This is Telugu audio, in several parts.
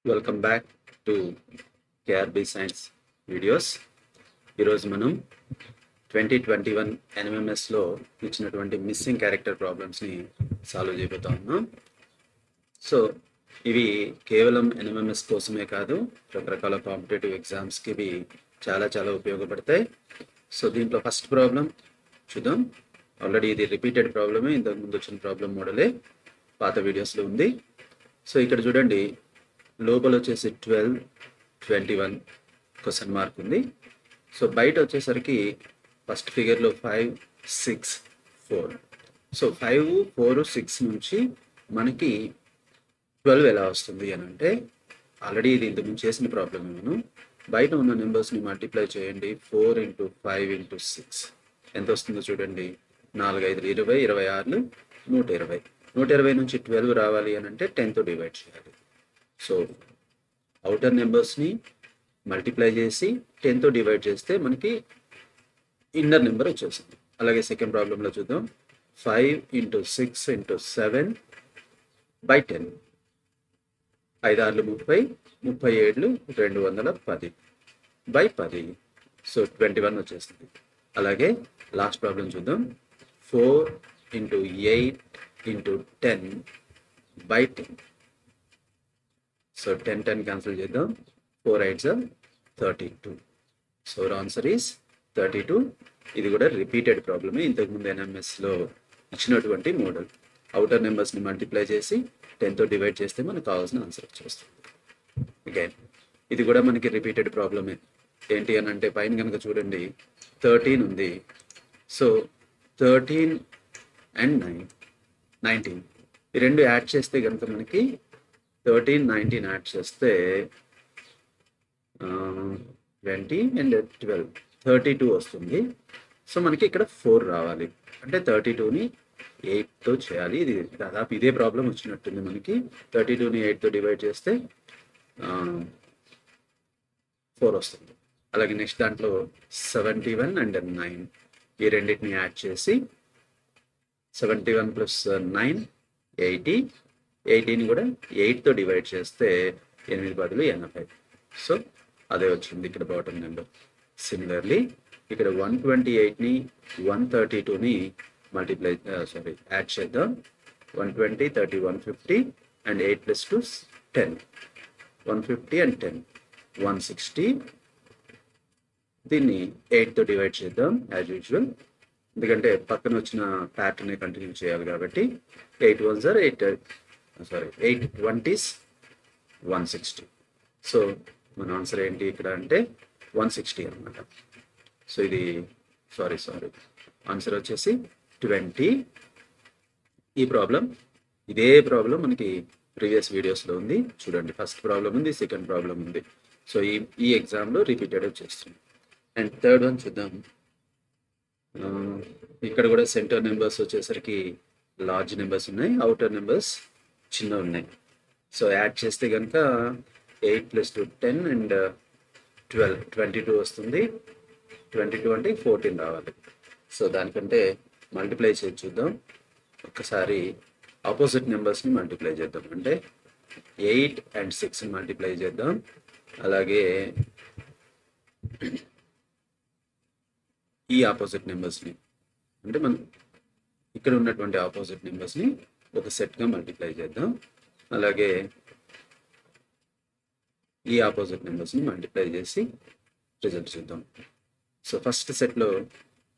Welcome back to KRB science videos. ఈరోజు మనం 2021 ఎన్ఎంఎంఎస్లో ఇచ్చినటువంటి మిస్సింగ్ క్యారెక్టర్ ప్రాబ్లమ్స్ని సాల్వ్ చేయబోతా ఉన్నాం. సో ఇవి కేవలం ఎన్ఎంఎంఎస్ కోసమే కాదు, రకరకాల కాంపిటేటివ్ ఎగ్జామ్స్కి ఇవి చాలా ఉపయోగపడతాయి. సో దీంట్లో ఫస్ట్ ప్రాబ్లం చూద్దాం. ఆల్రెడీ ఇది రిపీటెడ్ ప్రాబ్లమే, ఇంతకు ముందు వచ్చిన ప్రాబ్లం మోడలే పాత వీడియోస్లో ఉంది. సో ఇక్కడ చూడండి, లోపల వచ్చేసి 12, 21 క్వశ్చన్ మార్క్ ఉంది. సో బయట వచ్చేసరికి ఫస్ట్ ఫిగర్లో 5, 6, 4. సో 5, 4, 6 నుంచి మనకి 12 ఎలా వస్తుంది అని అంటే, ఆల్రెడీ ఇది ఇంతకుముందు చేసిన ప్రాబ్లమ్. మనం బయట ఉన్న నెంబర్స్ని మల్టిప్లై చేయండి. 4 × 5 × 6 ఎంత వస్తుందో చూడండి. 4, 5, 20, 26, 120. 120 నుంచి 12 రావాలి అని అంటే 10తో డివైడ్ చేయాలి. సో అవుటర్ నెంబర్స్ని మల్టిప్లై చేసి 10తో డివైడ్ చేస్తే మనకి ఇన్నర్ నెంబర్ వచ్చేసింది. అలాగే సెకండ్ ప్రాబ్లంలో చూద్దాం. 5 × 6 × 7 / 10. 5, 6, 30, 37, 210 / 10. సో 21 వచ్చేస్తుంది. అలాగే లాస్ట్ ప్రాబ్లం చూద్దాం. 4 × 8 × 10 / 10. సో 10 క్యాన్సిల్ చేద్దాం. 4 8s are 32. So answer is 32. ఇది కూడా రిపీటెడ్ ప్రాబ్లమే, ఇంతకుముందు ఎన్ఎంఎస్లో ఇచ్చినటువంటి మోడల్. అవుటర్ నెంబర్స్ని మల్టిప్లై చేసి 10తో డివైడ్ చేస్తే మనకు కావాల్సిన ఆన్సర్ వచ్చేస్తుంది. అగైన్ ఇది కూడా మనకి రిపీటెడ్ ప్రాబ్లమే. ఏంటి అని అంటే, పైన కనుక చూడండి 13 ఉంది. సో 13 and 9, 19 ఈ రెండు యాడ్ చేస్తే కనుక మనకి 13, 19 యాడ్ చేస్తే 20 and 12, 32 వస్తుంది. సో మనకి ఇక్కడ 4 రావాలి అంటే 32ని 8తో చేయాలి. ఇది దాదాపు ఇదే ప్రాబ్లం వచ్చినట్టుంది మనకి. 32ని 8తో డివైడ్ చేస్తే 4 వస్తుంది. అలాగే నెక్స్ట్ దాంట్లో 71 and 9 ఈ రెండింటిని యాడ్ చేసి 71 + 9 80. 80ని కూడా 8తో డివైడ్ చేస్తే 8 బదులు 80. సో అదే వచ్చింది ఇక్కడ బాటమ్ నెంబర్. సిమిలర్లీ ఇక్కడ 128ని 132ని యాడ్ చేద్దాం. 120, 30, 150 and 8 + 2 10. 150 and 10 160. దీన్ని 8తో డివైడ్ చేద్దాం యాజ్ యూజువల్, ఎందుకంటే పక్కన వచ్చిన ప్యాటర్న్ కంటిన్యూ చేయాలి కాబట్టి. 8 1s are 8 20s 160. సో మన ఆన్సర్ ఏంటి ఇక్కడ అంటే 160 అనమాట. సో ఇది సారీ ఆన్సర్ వచ్చేసి 20. ఈ ప్రాబ్లం ఇదే ప్రాబ్లం మనకి ప్రీవియస్ వీడియోస్లో ఉంది చూడండి. ఫస్ట్ ప్రాబ్లం ఉంది, సెకండ్ ప్రాబ్లం ఉంది. సో ఈ ఎగ్జామ్లో రిపీటెడ్ వచ్చేస్తుంది. అండ్ థర్డ్ వన్ చూద్దాం. ఇక్కడ కూడా సెంటర్ నెంబర్స్ వచ్చేసరికి లార్జ్ నెంబర్స్ ఉన్నాయి, అవుటర్ నెంబర్స్ చిన్న ఉన్నాయి. సో యాడ్ చేస్తే కనుక 8 + 2 10 and 12 22 వస్తుంది. 22 అంటే 14 రావాలి. సో దానికంటే మల్టిప్లై చేసి చూద్దాం. ఒక్కసారి ఆపోజిట్ నెంబర్స్ని మల్టిప్లై చేద్దాం. అంటే 8 and 6ని మల్టిప్లై చేద్దాం. అలాగే ఈ ఆపోజిట్ నెంబర్స్ని అంటే మనం ఇక్కడ ఉన్నటువంటి ఆపోజిట్ నెంబర్స్ని ఒక సెట్గా మల్టిప్లై చేద్దాం. అలాగే ఈ ఆపోజిట్ నెంబర్స్ని మల్టిప్లై చేసి రిజల్ట్ చూద్దాం. సో ఫస్ట్ సెట్లో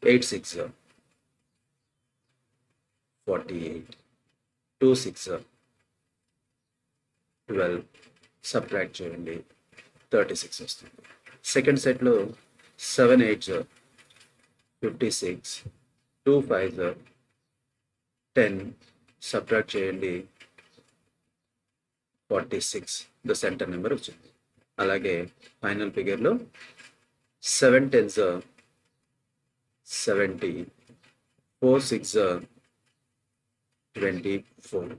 8 6 48, 2 6 12, సబ్ట్రాక్ట్ చేయండి 36 వస్తుంది. సెకండ్ సెట్లో 7 8 56, 2 5 10, సబ్ట్రాక్ట్ చేయండి 46, ద సెంటర్ నెంబర్ వచ్చింది. అలాగే ఫైనల్ ఫిగర్లో 7 10s 70, 4 6 24.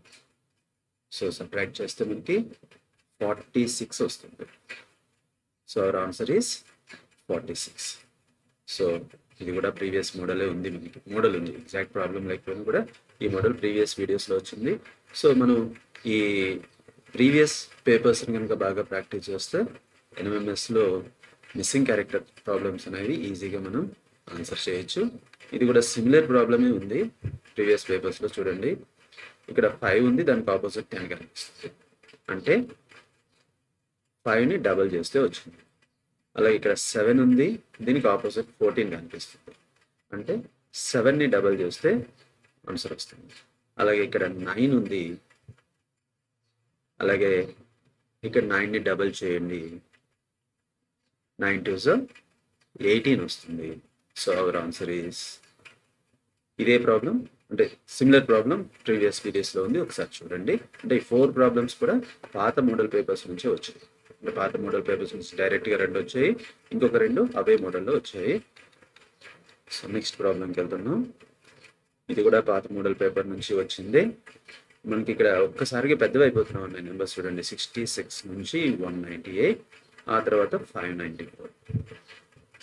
సో సబ్ట్రాక్ట్ చేస్తే మనకి 46 వస్తుంది. So our answer is 46. So ఇది కూడా ప్రీవియస్ మోడలే ఉంది, మనకి మోడల్ ఉంది. ఎగ్జాక్ట్ ప్రాబ్లం లేకపోయినా కూడా ఈ మోడల్ ప్రీవియస్ వీడియోస్లో వచ్చింది. సో మనం ఈ ప్రీవియస్ పేపర్స్ని కనుక బాగా ప్రాక్టీస్ చేస్తే ఎన్ఎంఎంఎస్లో మిస్సింగ్ క్యారెక్టర్ ప్రాబ్లమ్స్ అనేవి ఈజీగా మనం ఆన్సర్ చేయొచ్చు. ఇది కూడా సిమిలర్ ప్రాబ్లమే ఉంది ప్రీవియస్ పేపర్స్లో. చూడండి, ఇక్కడ 5 ఉంది, దానికి ఆపోజిట్ 10 కనిపిస్తుంది, అంటే 5ని డబల్ చేస్తే వచ్చింది. అలాగే ఇక్కడ 7 ఉంది, దీనికి ఆపోజిట్ 14 కనిపిస్తుంది, అంటే 7ని డబల్ చేస్తే ఆన్సర్ వస్తుంది. అలాగే ఇక్కడ 9 ఉంది, అలాగే ఇక్కడ 9ని డబల్ చేయండి, 9 2s 18 వస్తుంది. సో అవర్ ఆన్సర్ ఈస్, ఇదే ప్రాబ్లం అంటే సిమిలర్ ప్రాబ్లం ప్రీవియస్ వీడియోస్లో ఉంది, ఒకసారి చూడండి. అంటే ఈ 4 ప్రాబ్లమ్స్ కూడా పాత మోడల్ పేపర్స్ నుంచే వచ్చాయి. అంటే పాత మోడల్ పేపర్స్ నుంచి డైరెక్ట్గా 2 వచ్చాయి, ఇంకొక 2 అవే మోడల్లో వచ్చాయి. సో నెక్స్ట్ ప్రాబ్లంకి వెళ్తున్నాం. ఇది కూడా పాత మోడల్ పేపర్ నుంచి వచ్చింది. మనకి ఇక్కడ ఒక్కసారిగా పెద్దవి అయిపోతున్నాం ఉన్నాయి నెంబర్స్. చూడండి, 66 నుంచి 198, ఆ తర్వాత 594.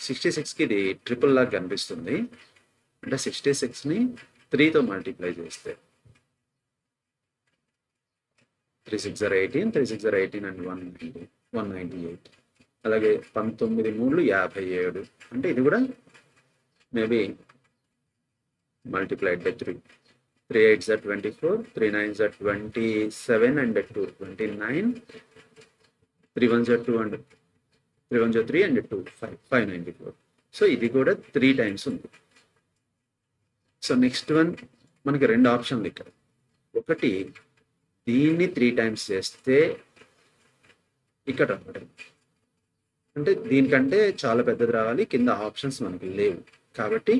66కి ఇది ట్రిపుల్ లాగా కనిపిస్తుంది, అంటే 66ని 3తో మల్టిప్లై చేస్తే 3 6 18, 3 6 18 అండ్ 198. అలాగే 19 3 57, అంటే ఇది కూడా maybe multiplied by 3. 3 8s 24, 3 9s 27 and 2 29, 3 1s 2 and 3 1s 3 and 2 594. So ఇది కూడా 3 టైమ్స్ ఉంది. సో నెక్స్ట్ వన్ మనకి 2 ఆప్షన్లు ఇక్కడ. ఒకటి, దీన్ని 3 టైమ్స్ చేస్తే ఇక్కడ రావడం, అంటే దీనికంటే చాలా పెద్దది రావాలి, కింద ఆప్షన్స్ మనకి లేవు కాబట్టి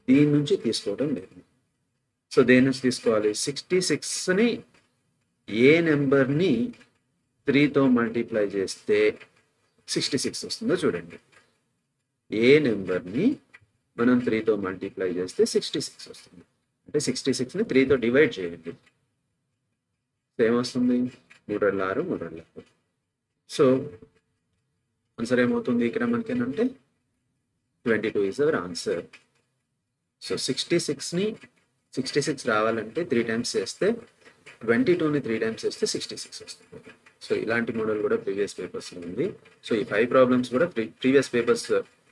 దీని నుంచి తీసుకోవడం లేదు. సో దేని నుంచి తీసుకోవాలి? 66ని ఏ నెంబర్ని 3తో మల్టిప్లై చేస్తే 66 వస్తుందో చూడండి. ఏ నెంబర్ని మనం 3తో మల్టిప్లై చేస్తే 66 వస్తుంది, అంటే 66ని 3తో డివైడ్ చేయండి. ఏమొస్తుంది? 3 6 3 6. సో ఆన్సర్ ఏమవుతుంది ఇక్కడ మనకేనంటే 22 ఈజ్ అవర్ ఆన్సర్. సో 66 రావాలంటే 3 టైమ్స్ చేస్తే, 22ని 3 టైమ్స్ చేస్తే 66 వస్తుంది. సో ఇలాంటి మోడల్ కూడా ప్రీవియస్ పేపర్స్లో ఉంది. సో ఈ 5 ప్రాబ్లమ్స్ కూడా ప్రీవియస్ పేపర్స్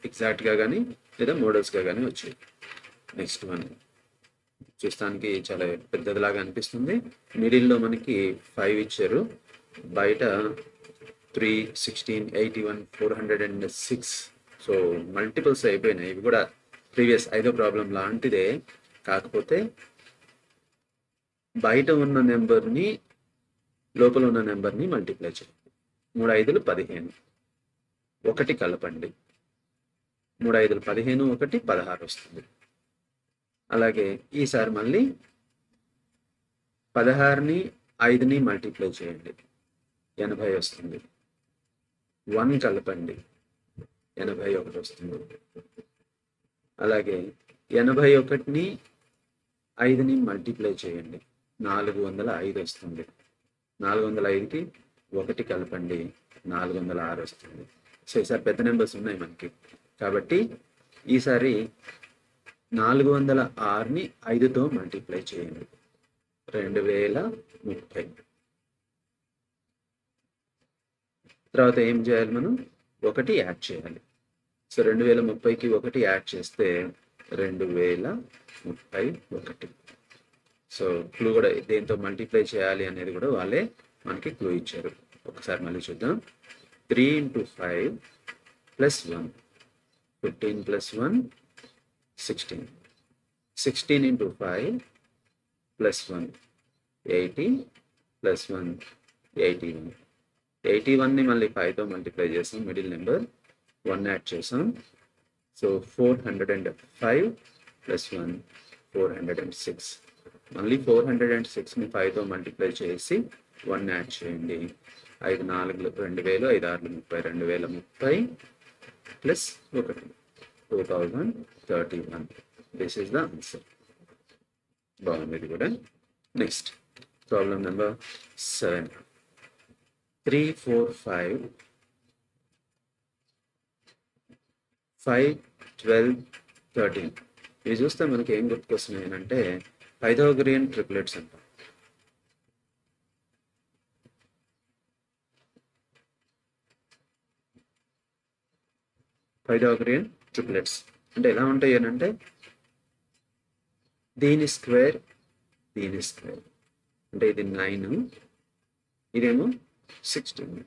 ఎగ్జాక్ట్గా కానీ లేదా మోడల్స్గా కానీ వచ్చాయి. నెక్స్ట్ వన్ చూస్తానికి చాలా పెద్దదిలాగా అనిపిస్తుంది. మిడిల్లో మనకి 5 ఇచ్చారు, బయట 3 16 81 406. సో మల్టిపుల్స్ అయిపోయినాయి. ఇవి కూడా ప్రీవియస్ 5వ ప్రాబ్లం లాంటిదే, కాకపోతే బయట ఉన్న నెంబర్ని లోపల ఉన్న నెంబర్ని మల్టిప్లై చేయండి. 3 5 15, 1 కలపండి. 3 5 15, 1 16 వస్తుంది. అలాగే ఈసారి మళ్ళీ 16ని 5ని మల్టిప్లై చేయండి, 80 వస్తుంది. 1 కలపండి, 81 వస్తుంది. అలాగే 81ని 5ని మల్టిప్లై చేయండి, 405 వస్తుంది. 405కి 1 కలపండి, 406 వస్తుంది. సో ఈసారి పెద్ద నెంబర్స్ ఉన్నాయి మనకి, కాబట్టి ఈసారి 406ని 5తో మల్టిప్లై చేయండి, 2030. తర్వాత ఏం చేయాలి? మనం 1 యాడ్ చేయాలి. సో 2030కి 1 యాడ్ చేస్తే 2031. సో క్లూ కూడా దేంతో మల్టిప్లై చేయాలి అనేది కూడా వాళ్ళే మనకి క్లూ ఇచ్చారు. ఒకసారి మళ్ళీ చూద్దాం. 3 × 5 + 1 15 + 1 16. 16 × 5 + 1 80 + 1 81. 81ని మళ్ళీ 5తో మల్టిప్లై చేసాం, మిడిల్ నెంబర్ 1 యాడ్ చేసాం. సో 405 + 1 406. మళ్ళీ 406ని 5తో మల్టిప్లై చేసి 1 యాడ్ చేయండి. 5 4 2000, 5 6 30, 2030 + 1 2031. This is the answer. బాగుంది ఇది కూడా. Next problem number 7. 3 4 5 5 12 13. ఇవి చూస్తే మనకి ఏం గుర్తుకొస్తున్నాయి అంటే పైథాగోరియన్ ట్రిప్లెట్స్ అంటాం. పైథాగోరియన్ ట్రిప్లెట్స్ అంటే ఎలా ఉంటాయి అని అంటే దీని స్క్వేర్ అంటే ఇది 9, ఇదేమో 16.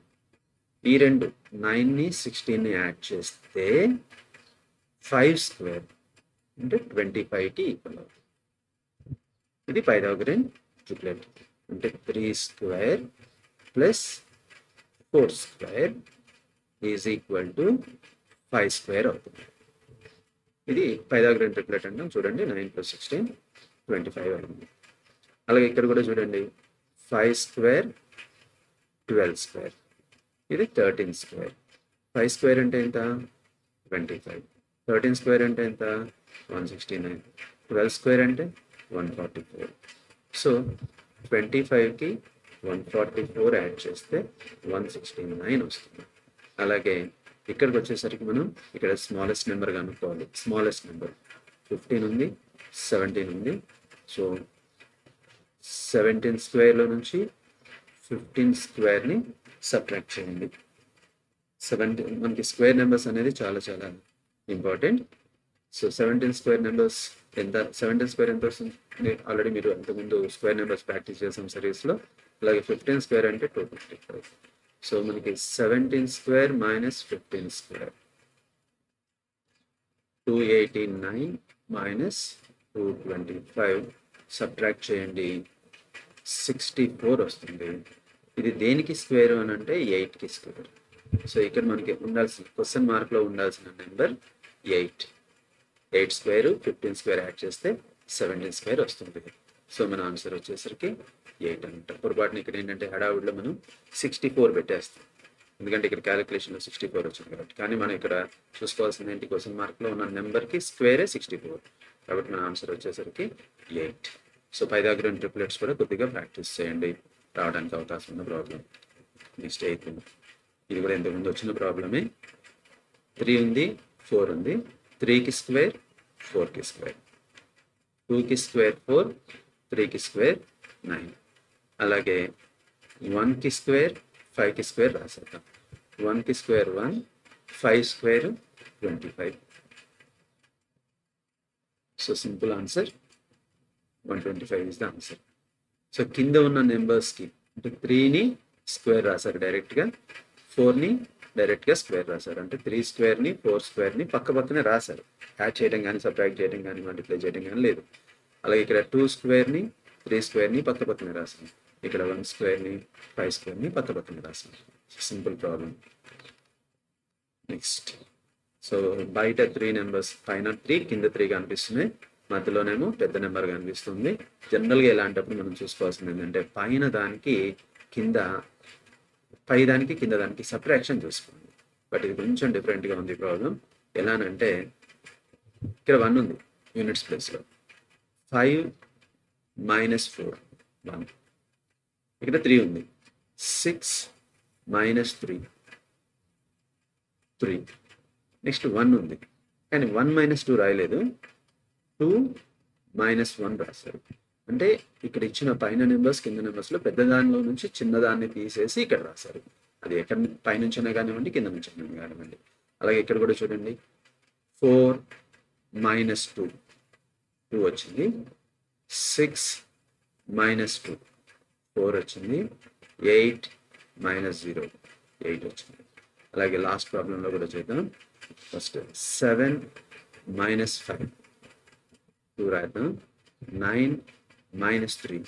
ఈ రెండు 9ని 16ని యాడ్ చేస్తే 5 స్క్వేర్ అంటే 25కి ఈక్వల్ అవుతుంది. ఇది పైథాగోరియన్ ట్రిప్లెట్ అంటే 3 square plus 4 square is equal to 5 square అవుతుంది. ఇది పైథాగోరియన్ ట్రిప్లెట్ అంటాం. చూడండి 9 + 16 25 అవుతుంది. అలాగే ఇక్కడ కూడా చూడండి 5 స్క్వేర్ 12 స్క్వేర్ ఇది 13 స్క్వేర్. 5 స్క్వేర్ అంటే ఎంత 25, 13 స్క్వేర్ అంటే ఎంత 169, 12 స్క్వేర్ అంటే 144. సో 25కి 144 యాడ్ చేస్తే 169 వస్తుంది. అలాగే ఇక్కడికి వచ్చేసరికి మనం ఇక్కడ స్మాలెస్ట్ నెంబర్ కనుక్కోవాలి. స్మాలెస్ట్ నెంబర్ 15 ఉంది, 17 ఉంది. సో 17 స్క్వేర్లో నుంచి 15 స్క్వేర్ని సబ్ట్రాక్ట్ చేయండి. 17 మనకి స్క్వేర్ నెంబర్స్ అనేది చాలా చాలా ఇంపార్టెంట్. సో 17 స్క్వేర్ నెంబర్స్ ఎంత, 17 స్క్వేర్ ఎంత వస్తుంది? ఆల్రెడీ మీరు అంతకుముందు స్క్వేర్ నెంబర్స్ ప్రాక్టీస్ చేసాం సిరీస్లో. అలాగే 15 స్క్వేర్ అంటే 255. సో మనకి 17 square minus 15 square 289 minus 225 subtract చేయండి, 64 వస్తుంది. ఇది దేనికి స్క్వేర్ అని అంటే 8కి స్క్వేర్. సో ఇక్కడ మనకి ఉండాల్సిన క్వశ్చన్ మార్క్లో ఉండాల్సిన నెంబర్ 8 స్క్వేర్ 15 స్క్వేర్ యాడ్ చేస్తే 17 స్క్వేర్ వస్తుంది. సో మన ఆన్సర్ వచ్చేసరికి 8 అంటారు. పొరపాటున ఇక్కడ ఏంటంటే హడావుడిలో మనం 64 పెట్టేస్తాం, ఎందుకంటే ఇక్కడ క్యాలిక్యులేషన్లో 64 వచ్చింది కాబట్టి. కానీ మనం ఇక్కడ చూసుకోవాల్సింది ఏంటి, క్వశ్చన్ మార్క్లో ఉన్న నెంబర్కి స్క్వేరే 64 కాబట్టి మన ఆన్సర్ వచ్చేసరికి 8. సో పైథాగోరియన్ ట్రిప్లెట్స్ కూడా కొద్దిగా ప్రాక్టీస్ చేయండి, రావడానికి అవకాశం ఉన్న ప్రాబ్లం. నెక్స్ట్ 8 ఇది కూడా ఇంతకుముందు వచ్చిన ప్రాబ్లమే. 3 ఉంది, 4 ఉంది. 3కి స్క్వేర్ 4కి స్క్వేర్, 2కి స్క్వేర్ 4, 3కి స్క్వేర్ 9. అలాగే 1కి స్క్వేర్ 5కి స్క్వేర్ రాసేద్దాం. 1కి square 1, 5 square 25. So simple answer 125 is the answer. So కింద ఉన్న నెంబర్స్కి అంటే 3ని స్క్వేర్ రాశారు డైరెక్ట్గా, 4ని డైరెక్ట్గా స్క్వేర్ రాశారు. అంటే 3 స్క్వేర్ని 4 స్క్వేర్ని పక్క పక్కనే రాశారు. యాడ్ చేయడం కానీ సబ్ట్రాక్ట్ చేయడం కానీ మల్టిప్లై చేయడం కానీ లేదు. అలాగే ఇక్కడ 2 స్క్వేర్ని 3 స్క్వేర్ని పక్క పక్కనే రాశాను. ఇక్కడ 1 స్క్వేర్ని 5 స్క్వేర్ని పక్క పక్కనే రాశాను. Simple problem. నెక్స్ట్ సో బయట 3 నెంబర్స్, పైన 3 కింద 3 కనిపిస్తున్నాయి, మధ్యలోనేమో పెద్ద నెంబర్ కనిపిస్తుంది. జనరల్గా ఇలాంటప్పుడు మనం చూసుకోవాల్సింది ఏంటంటే పైన దానికి కింద, పై దానికి కింద దానికి సబ్ట్రాక్షన్ చూసుకోండి. బట్ ఇది కొంచెం డిఫరెంట్గా ఉంది ప్రాబ్లం. ఎలానంటే ఇక్కడ 1 ఉంది యూనిట్స్ ప్లేస్లో, 5 - 4 1. ఇక్కడ 3 ఉంది, 6 - 3 నెక్స్ట్ 1 ఉంది, కానీ 1 - 2 రాయలేదు, 2 - 1 రాశారు. అంటే ఇక్కడ ఇచ్చిన పైన నెంబర్స్ కింద నెంబర్స్లో పెద్ద దానిలో నుంచి చిన్నదాన్ని తీసేసి ఇక్కడ రాశారు. అది ఎక్కడ పైనుంచైనా కానివ్వండి కింద నుంచి కానివ్వండి. అలాగే ఇక్కడ కూడా చూడండి 4 - 2 2 వచ్చింది, 6 - 2 4 వచ్చింది, 8 - 0 8 వచ్చింది. అలాగే లాస్ట్ ప్రాబ్లంలో కూడా చూద్దాం. ఫస్ట్ 7 - 5 2 రాద్దాం, 9 - 3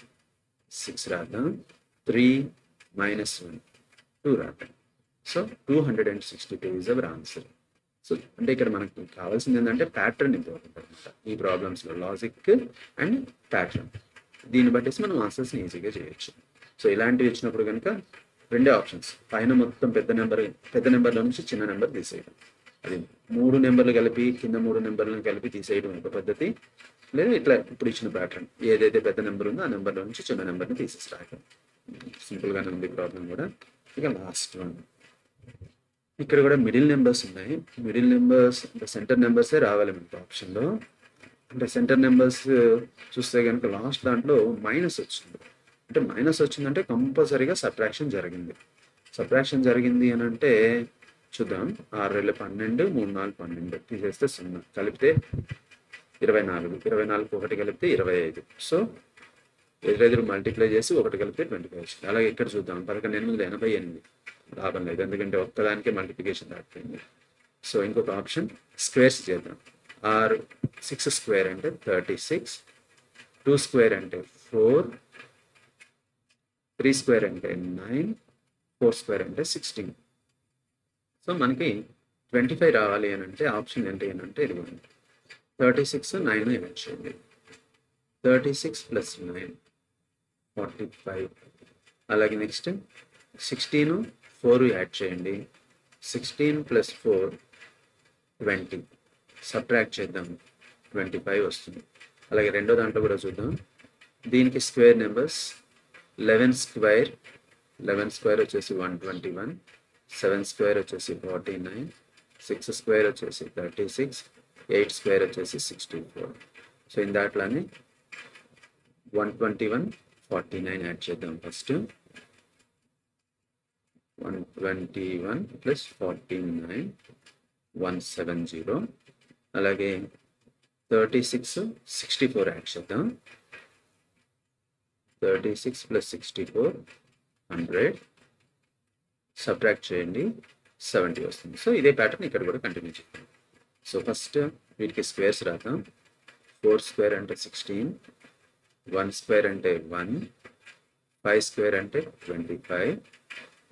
6 రాద్దాం, 3 - 1 2 రాద్దాం. So 262 is our answer. So అంటే ఇక్కడ మనకు కావాల్సింది ఏంటంటే ప్యాటర్న్ ఇంపార్టెంట్ అనమాట ఈ ప్రాబ్లమ్స్లో, లాజిక్ అండ్ ప్యాటర్న్. దీన్ని బట్టేసి మనం ఆన్సర్స్ని ఈజీగా చేయొచ్చు. సో ఇలాంటివి ఇచ్చినప్పుడు కనుక రెండే ఆప్షన్స్, పైన మొత్తం పెద్ద నెంబర్లో నుంచి చిన్న నెంబర్ తీసేయడం, అది 3 నెంబర్లు కలిపి కింద 3 నెంబర్లను కలిపి తీసేయడం ఒక పద్ధతి. లేదా ఇట్లా ఇప్పుడు ఇచ్చిన ప్యాటర్న్ ఏదైతే పెద్ద నెంబర్ ఉందో ఆ నెంబర్లో నుంచి చిన్న నెంబర్ని తీసేసి రాయడం. సింపుల్గానే ఉంది ప్రాబ్లం కూడా. ఇక లాస్ట్ వన్, ఇక్కడ కూడా మిడిల్ నెంబర్స్ ఉన్నాయి. మిడిల్ నెంబర్స్ అంటే సెంటర్ నెంబర్సే రావాలి మనకి ఆప్షన్లో. అంటే సెంటర్ నెంబర్స్ చూస్తే కనుక లాస్ట్ దాంట్లో మైనస్ వచ్చింది. అంటే మైనస్ వచ్చిందంటే కంపల్సరీగా సబ్ట్రాక్షన్ జరిగింది. సబ్ట్రాక్షన్ జరిగింది అని అంటే చూద్దాం. 6 రెళ్ళు 12, 3 4 12 తీసేస్తే 0 కలిపితే 24, 24 1 కలిపితే 25. సో ఎదురెదురు మల్టిప్లై చేసి 1 కలిపితే 25. అలాగే ఇక్కడ చూద్దాం. 11 8 88 లాభం లేదు, ఎందుకంటే ఒక్కదానికే మల్టిప్లికేషన్ దాటిపోయింది. సో ఇంకొక ఆప్షన్ స్క్వేర్స్ చేద్దాం. 6 స్క్వేర్ అంటే 36, 2 స్క్వేర్ అంటే 4, 3 స్క్వేర్ అంటే 9, 4 స్క్వేర్ అంటే 16. సో మనకి 25 రావాలి అని అంటే ఆప్షన్ ఏంటి అని అంటే ఇదిగోండి, 36 9 యాడ్ చేయండి. 36 ప్లస్ 9 45. అలాగే నెక్స్ట్ 16 4 యాడ్ చేయండి. 16 ప్లస్ 4 20. సబ్ట్రాక్ట్ చేద్దాం, 25 వస్తుంది. అలాగే రెండో దాంట్లో కూడా చూద్దాం. దీనికి స్క్వేర్ నెంబర్స్ 11 స్క్వేర్, 11 స్క్వేర్ వచ్చేసి 121, 7 స్క్వేర్ వచ్చేసి 49, 6 స్క్వేర్ వచ్చేసి 36, 8 స్క్వేర్ వచ్చేసి 64. సో దాంట్లోనే 121 49 యాడ్ చేద్దాం. First 121 plus 49 170. అలాగే 36 64 యాడ్ చేద్దాం. 36 ప్లస్ 64 100. సబ్ట్రాక్ట్ చేయండి, 70 వస్తుంది. సో ఇదే ప్యాటర్న్ ఇక్కడ కూడా కంటిన్యూ చేద్దాం. సో ఫస్ట్ వీటికి స్క్వేర్స్ రాద్దాం. 4 స్క్వేర్ అంటే 16, 1 స్క్వేర్ అంటే 1, 5 స్క్వేర్ అంటే 25.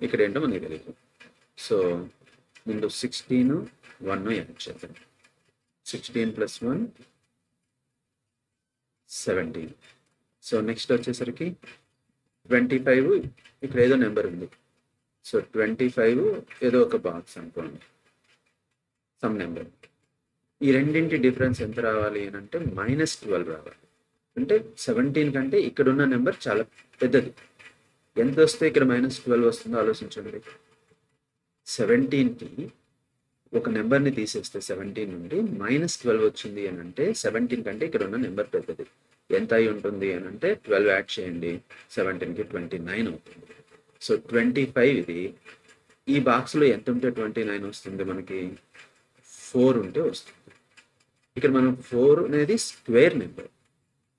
ఇక్కడ ఏంటో మనకి తెలియదు. సో ముందు 16 1 యాడ్ చేద్దాం. 16 ప్లస్ 1 17. సో నెక్స్ట్ వచ్చేసరికి 25, ఇక్కడ ఏదో నెంబర్ ఉంది. సో 25 ఏదో ఒక బాక్స్ అనుకోండి, సమ్ నెంబర్. ఈ రెండింటి డిఫరెన్స్ ఎంత రావాలి అని అంటే -12 రావాలి. అంటే 17 కంటే ఇక్కడ ఉన్న నెంబర్ చాలా పెద్దది. ఎంత వస్తే ఇక్కడ -12 వస్తుందో ఆలోచించండి. 17కి ఒక నెంబర్ని తీసేస్తే 17 నుండి -12 వచ్చింది అని అంటే 17 కంటే ఇక్కడ ఉన్న నెంబర్ పెద్దది. ఎంత అయి ఉంటుంది అని అంటే 12 యాడ్ చేయండి, 17కి 29 అవుతుంది. సో 25 ఇది. ఈ బాక్స్లో ఎంత ఉంటే 29 వస్తుంది మనకి? 4 ఉంటే వస్తుంది. ఇక్కడ మనం 4 అనేది స్క్వేర్ నెంబర్,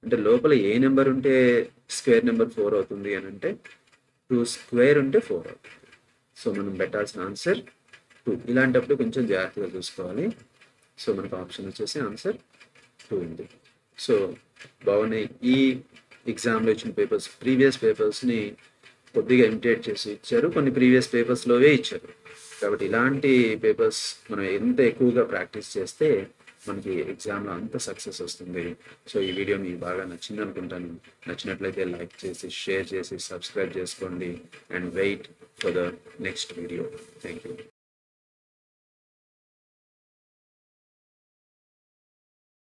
అంటే లోపల ఏ నెంబర్ ఉంటే స్క్వేర్ నెంబర్ 4 అవుతుంది అని అంటే 2 స్క్వేర్ ఉంటే 4 అవుతుంది. సో మనం పెట్టాల్సిన ఆన్సర్ 2. ఇలాంటప్పుడు కొంచెం జాగ్రత్తగా చూసుకోవాలి. సో మనకు ఆప్షన్ వచ్చేసి ఆన్సర్ 2 ఉంది. సో బాగున్నాయి. ఈ ఎగ్జామ్లో ఇచ్చిన పేపర్స్ ప్రీవియస్ పేపర్స్ని కొద్దిగా ఇమిటేట్ చేసి ఇచ్చారు, కొన్ని ప్రీవియస్ పేపర్స్లోవే ఇచ్చారు. కాబట్టి ఇలాంటి పేపర్స్ మనం ఎంత ఎక్కువగా ప్రాక్టీస్ చేస్తే మనకి ఎగ్జామ్లో అంత సక్సెస్ వస్తుంది. సో ఈ వీడియో మీకు బాగా నచ్చింది అనుకుంటాను. నచ్చినట్లయితే లైక్ చేసి, షేర్ చేసి, సబ్స్క్రైబ్ చేసుకోండి. And wait for the next video. Thank you.